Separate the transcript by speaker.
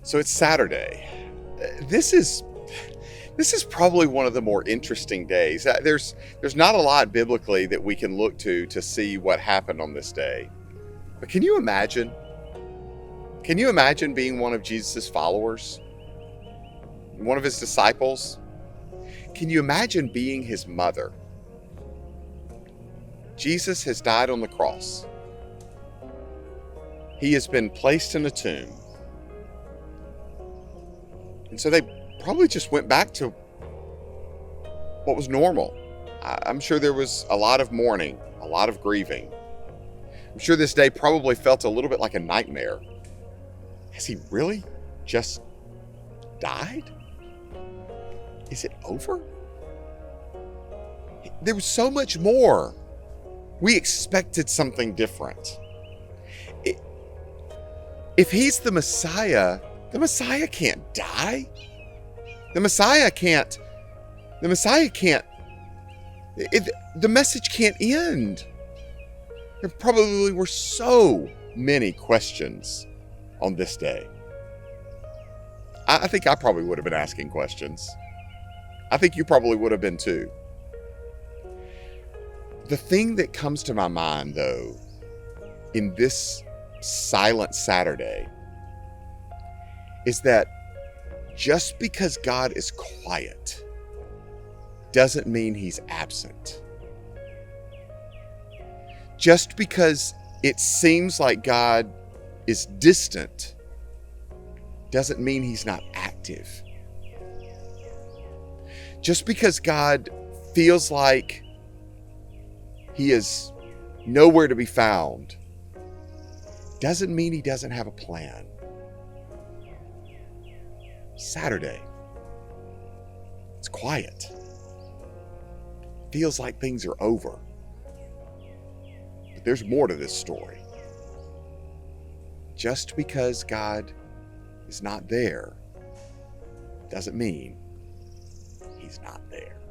Speaker 1: So it's Saturday. This is this is probably one of the more interesting days. There's not a lot biblically that we can look to see what happened on this day. But can you imagine? Can you imagine being one of Jesus' followers? One of his disciples? Can you imagine being his mother? Jesus has died on the cross. He has been placed in a tomb. And so they probably just went back to what was normal. I'm sure there was a lot of mourning, a lot of grieving. I'm sure this day probably felt a little bit like a nightmare. Has he really just died? Is it over? There was so much more. We expected something different. If he's the Messiah can't die. The Messiah can't, the message can't end. There probably were so many questions on this day. I think I probably would have been asking questions. I think you probably would have been too. The thing that comes to my mind, though, in this silent Saturday, is that just because God is quiet doesn't mean he's absent. Just because it seems like God is distant doesn't mean he's not active. Just because God feels like he is nowhere to be found doesn't mean he doesn't have a plan. Saturday. It's quiet. Feels like things are over. But there's more to this story. Just because God is not there doesn't mean he's not there.